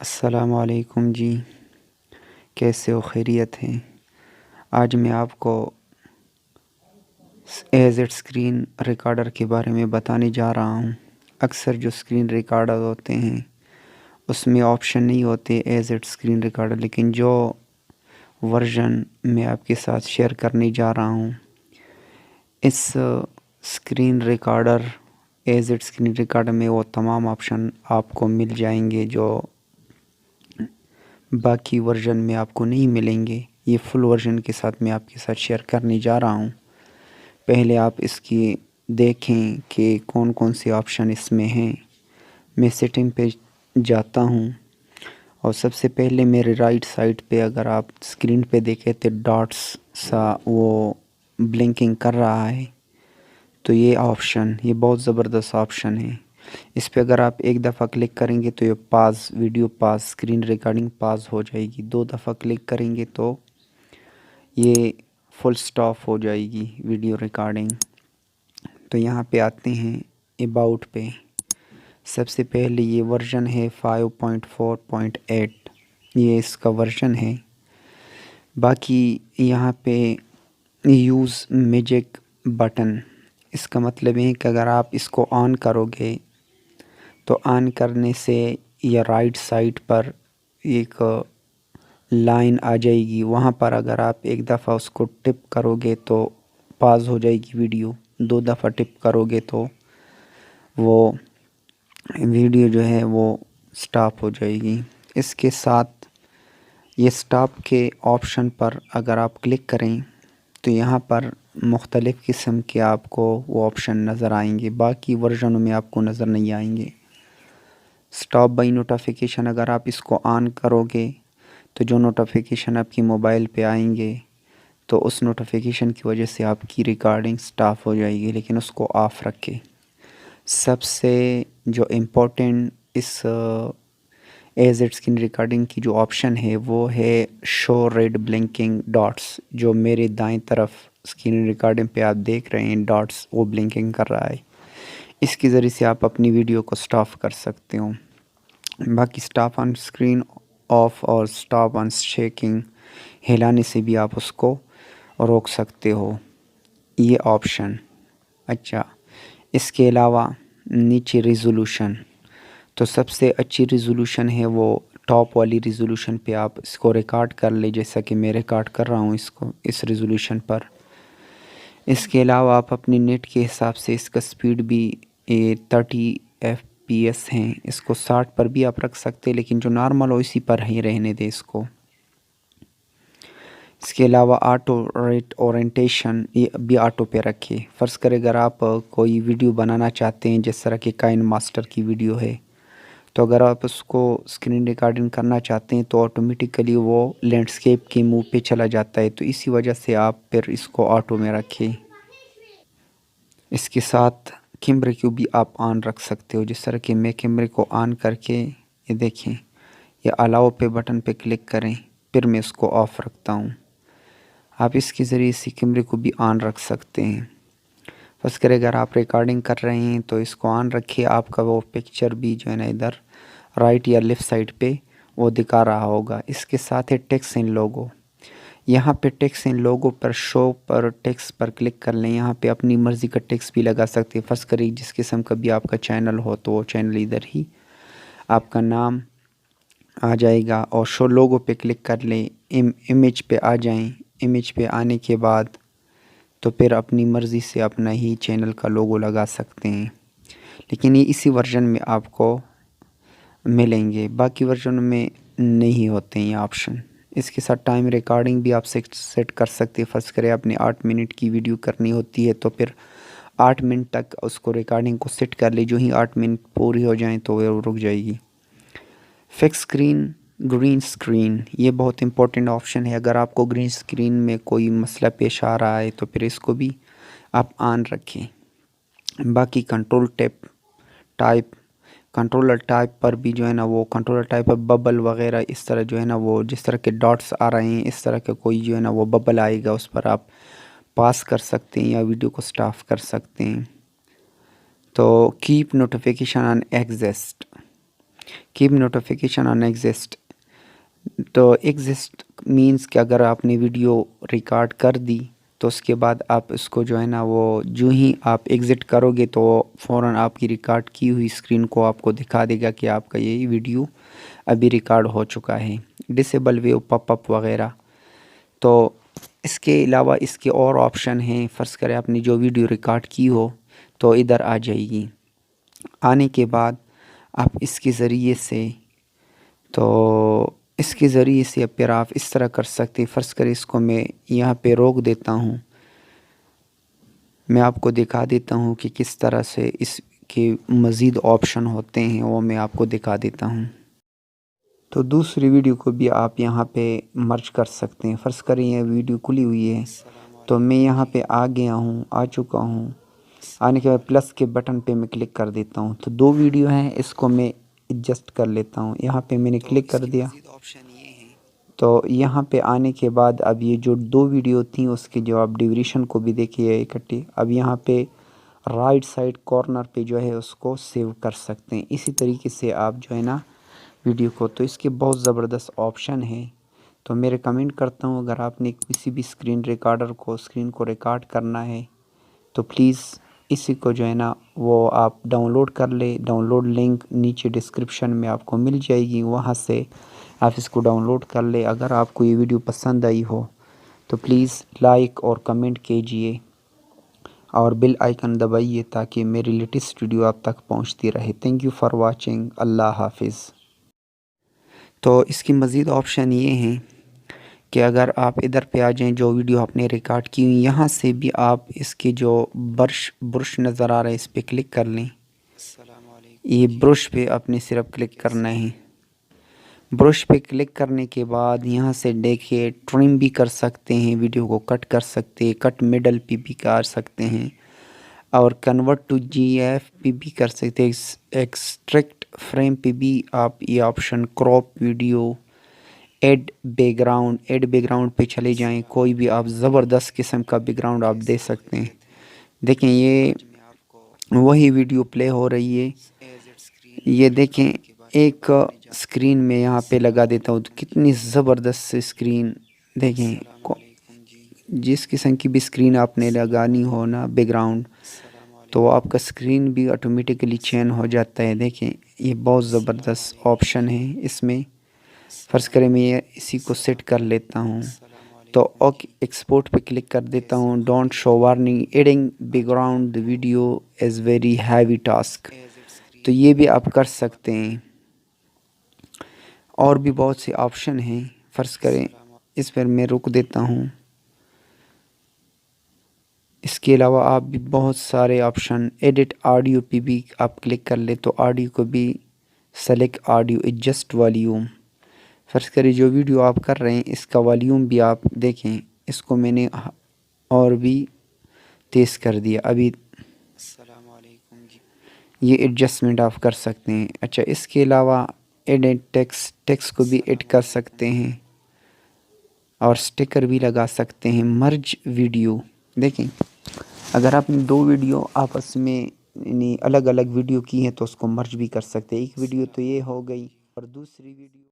अस्सलामुअलैकुम जी। कैसे हो? खैरियत हैं? आज मैं आपको एजेड स्क्रीन रिकॉर्डर के बारे में बताने जा रहा हूँ। अक्सर जो स्क्रीन रिकॉर्डर होते हैं उसमें ऑप्शन नहीं होते एजेड स्क्रीन रिकॉर्डर, लेकिन जो वर्जन मैं आपके साथ शेयर करने जा रहा हूँ, इस screen recorder AZ screen recorder में वो तमाम ऑप्शन आपको मिल जाएंगे जो बाकी वर्जन में आपको नहीं मिलेंगे। ये फुल वर्जन के साथ मैं आपके साथ शेयर करने जा रहा हूँ। पहले आप इसकी देखें कि कौन कौन से ऑप्शन इसमें हैं। मैं सेटिंग पे जाता हूँ और सबसे पहले मेरे राइट साइड पे अगर आप स्क्रीन पे देखें तो डॉट्स सा वो ब्लिंकिंग कर रहा है। तो ये ऑप्शन, ये बहुत ज़बरदस्त ऑप्शन है। इस पे अगर आप एक दफ़ा क्लिक करेंगे तो ये पास, वीडियो पास, स्क्रीन रिकॉर्डिंग पास हो जाएगी। दो दफ़ा क्लिक करेंगे तो ये फुल स्टॉप हो जाएगी वीडियो रिकॉर्डिंग। तो यहाँ पे आते हैं अबाउट पे। सबसे पहले ये वर्जन है 5.4.8, ये इसका वर्जन है। बाकी यहाँ पे यूज़ मैजिक बटन, इसका मतलब है कि अगर आप इसको ऑन करोगे तो ऑन करने से ये राइट साइड पर एक लाइन आ जाएगी। वहाँ पर अगर आप एक दफ़ा उसको टिप करोगे तो पाज हो जाएगी वीडियो। दो दफ़ा टिप करोगे तो वो वीडियो जो है वो स्टॉप हो जाएगी। इसके साथ ये स्टॉप के ऑप्शन पर अगर आप क्लिक करें तो यहाँ पर मुख्तलिफ़ किस्म के आपको वो ऑप्शन नज़र आएंगे, बाकी वर्जनों में आपको नज़र नहीं आएंगे। स्टॉप बाय नोटिफिकेशन, अगर आप इसको ऑन करोगे तो जो नोटिफिकेशन आपकी मोबाइल पे आएंगे तो उस नोटिफिकेशन की वजह से आपकी रिकॉर्डिंग स्टॉप हो जाएगी, लेकिन उसको ऑफ़ रखें। सबसे जो इम्पोर्टेंट इस एजेड स्क्रीन रिकॉर्डिंग की जो ऑप्शन है वो है शो रेड ब्लिंकिंग डॉट्स। जो मेरे दाएं तरफ स्क्रीन रिकॉर्डिंग पे आप देख रहे हैं डॉट्स, वो ब्लिंकिंग कर रहा है। इसके ज़रिए से आप अपनी वीडियो को स्टॉप कर सकते हो। बाकी स्टॉप ऑन स्क्रीन ऑफ और स्टॉप ऑन शेकिंग, हिलाने से भी आप उसको रोक सकते हो, ये ऑप्शन। अच्छा, इसके अलावा नीचे रिज़ोल्यूशन, तो सबसे अच्छी रिज़ोल्यूशन है वो टॉप वाली रिज़ोल्यूशन पे आप इसको रिकॉर्ड कर ले, जैसा कि मैं रिकॉर्ड कर रहा हूँ इसको इस रिज़ोल्यूशन पर। इसके अलावा आप अपने नेट के हिसाब से इसका स्पीड भी 30 FPS हैं, इसको 60 पर भी आप रख सकते हैं, लेकिन जो नॉर्मल हो इसी पर ही रहने दें इसको। इसके अलावा ऑटो रेट ओरिएंटेशन, ये भी ऑटो पे रखिए। फ़र्ज़ करें अगर आप कोई वीडियो बनाना चाहते हैं, जिस तरह की काइन मास्टर की वीडियो है, तो अगर आप उसको स्क्रीन रिकॉर्डिंग करना चाहते हैं तो ऑटोमेटिकली वो लैंडस्केप के मुंह पे चला जाता है। तो इसी वजह से आप फिर इसको ऑटो में रखें। इसके साथ कैमरे को भी आप ऑन रख सकते हो, जिस तरह कि मैं कैमरे को ऑन करके, ये देखें, ये अलाउ पे बटन पे क्लिक करें, फिर मैं इसको ऑफ़ रखता हूँ। आप इसके ज़रिए से कैमरे को भी ऑन रख सकते हैं। फर्स्ट करें अगर आप रिकॉर्डिंग कर रहे हैं तो इसको ऑन रखिए, आपका वो पिक्चर भी जो है ना इधर राइट या लेफ़्ट साइड पे वो दिखा रहा होगा। इसके साथ है टेक्स्ट इन लोगो, यहाँ पे टेक्स्ट इन लोगो पर शो पर टेक्स्ट पर क्लिक कर लें। यहाँ पे अपनी मर्ज़ी का टेक्स्ट भी लगा सकते हैं। फर्स्ट करिए जिस किस्म का भी आपका चैनल हो तो वो चैनल इधर ही आपका नाम आ जाएगा, और शो लोगो पे क्लिक कर लें। इमेज पे आ जाएं। इमेज पे आने के बाद तो फिर अपनी मर्ज़ी से अपना ही चैनल का लोगो लगा सकते हैं, लेकिन ये इसी वर्जन में आपको मिलेंगे, बाकी वर्जन में नहीं होते हैं ये ऑप्शन। इसके साथ टाइम रिकॉर्डिंग भी आप सेट कर सकते हैं। फ़र्ज़ करें आपने 8 मिनट की वीडियो करनी होती है तो फिर 8 मिनट तक उसको रिकॉर्डिंग को सेट कर ले, जो ही 8 मिनट पूरी हो जाएं तो वो रुक जाएगी। फिक्स स्क्रीन ग्रीन स्क्रीन, ये बहुत इंपॉर्टेंट ऑप्शन है। अगर आपको ग्रीन स्क्रीन में कोई मसला पेश आ रहा है तो फिर इसको भी आप ऑन रखें। बाकी कंट्रोल टाइप, कंट्रोलर टाइप पर भी जो है ना वो कंट्रोलर टाइप पर बबल वगैरह इस तरह जो है ना वो जिस तरह के डॉट्स आ रहे हैं इस तरह का कोई जो है ना वो बबल आएगा, उस पर आप पास कर सकते हैं या वीडियो को स्टॉप कर सकते हैं। तो keep notification on exist, keep notification on exist. तो एग्जिस्ट मीन्स कि अगर आपने वीडियो रिकॉर्ड कर दी तो उसके बाद आप इसको जो है ना, वो जो ही आप एग्ज़िट करोगे तो फ़ौरन आपकी रिकॉर्ड की हुई स्क्रीन को आपको दिखा देगा कि आपका ये वीडियो अभी रिकॉर्ड हो चुका है। डिसेबल वेव पॉपअप वगैरह। तो इसके अलावा इसके और ऑप्शन हैं। फ़र्ज़ करें आपने जो वीडियो रिकॉर्ड की हो तो इधर आ जाएगी। आने के बाद आप इसके ज़रिए से, तो इसके ज़रिए से फिर आप इस तरह कर सकते हैं। फ़र्ज़ करें इसको मैं यहाँ पे रोक देता हूँ। मैं आपको दिखा देता हूँ कि किस तरह से इसके मज़ीद ऑप्शन होते हैं, वो मैं आपको दिखा देता हूँ। तो दूसरी वीडियो को भी आप यहाँ पे मर्ज कर सकते हैं। फ़र्ज़ करें ये वीडियो खुली हुई है तो मैं यहाँ पे आ गया हूँ, आ चुका हूँ। आने के बाद प्लस के बटन पे मैं क्लिक कर देता हूँ। तो दो वीडियो हैं, इसको मैं एडजस्ट कर लेता हूँ। यहाँ पे मैंने क्लिक कर दिया। तो यहाँ पे आने के बाद अब ये जो दो वीडियो थी उसके जो आप ड्यूरेशन को भी देखिए इकट्ठी। अब यहाँ पे राइट साइड कॉर्नर पे जो है उसको सेव कर सकते हैं। इसी तरीके से आप जो है ना वीडियो को, तो इसके बहुत ज़बरदस्त ऑप्शन है। तो मैं रिकमेंड करता हूँ अगर आपने किसी भी स्क्रीन को रिकॉर्ड करना है तो प्लीज़ इसी को जो है ना वो आप डाउनलोड कर ले। डाउनलोड लिंक नीचे डिस्क्रिप्शन में आपको मिल जाएगी, वहाँ से आप इसको डाउनलोड कर ले। अगर आपको ये वीडियो पसंद आई हो तो प्लीज़ लाइक और कमेंट कीजिए और बेल आइकन दबाइए ताकि मेरी लेटेस्ट वीडियो आप तक पहुंचती रहे। Thank you for watching. अल्लाह हाफिज़। तो इसकी मज़ीद ऑप्शन ये हैं कि अगर आप इधर पे आ जाएं, जो वीडियो आपने रिकॉर्ड की हुई यहाँ से भी आप इसके जो ब्रश नज़र आ रहा है इस पर क्लिक कर लें। ये ब्रश पे आपने सिर्फ क्लिक करना है। ब्रश पे क्लिक करने के बाद यहाँ से देखिए ट्रिम भी कर सकते हैं, वीडियो को कट कर सकते हैं, कट मिडल पे भी कर सकते हैं और कन्वर्ट टू जीएफ पे भी कर सकते हैं। एक्सट्रैक्ट फ्रेम पे भी आप ये option, crop video, add background पे चले जाएं। कोई भी आप ज़बरदस्त किस्म का बैकग्राउंड आप दे सकते हैं। देखें ये वही वीडियो प्ले हो रही है। ये देखें एक स्क्रीन में यहाँ पे लगा देता हूँ तो कितनी ज़बरदस्त स्क्रीन देखें। जिस किस्म की भी स्क्रीन आपने लगानी हो ना बैकग्राउंड, तो आपका स्क्रीन भी ऑटोमेटिकली चेंज हो जाता है। देखें ये बहुत ज़बरदस्त ऑप्शन है इसमें। फ़र्ज़ करें मैं ये इसी को सेट कर लेता हूँ तो ओके एक्सपोर्ट पे क्लिक कर देता हूँ। Don't show warning adding background the video is very heavy task. तो ये भी आप कर सकते हैं। और भी बहुत से ऑप्शन हैं। फ़र्ज़ करें इस पर मैं रुक देता हूँ। इसके अलावा आप भी बहुत सारे ऑप्शन, एडिट ऑडियो पे भी आप क्लिक कर ले तो ऑडियो को भी सेलेक्ट ऑडियो एडजस्ट वॉल्यूम। फ़र्ज़ करें जो वीडियो आप कर रहे हैं इसका वॉल्यूम भी आप देखें, इसको मैंने और भी तेज़ कर दिया अभी। ये एडजस्टमेंट आप कर सकते हैं। अच्छा, इसके अलावा एडिट टेक्स्ट को भी एड कर सकते हैं और स्टिकर भी लगा सकते हैं। मर्ज वीडियो देखें, अगर आपने दो वीडियो आपस में यानी अलग अलग वीडियो की हैं तो उसको मर्ज भी कर सकते हैं। एक वीडियो तो ये हो गई और दूसरी वीडियो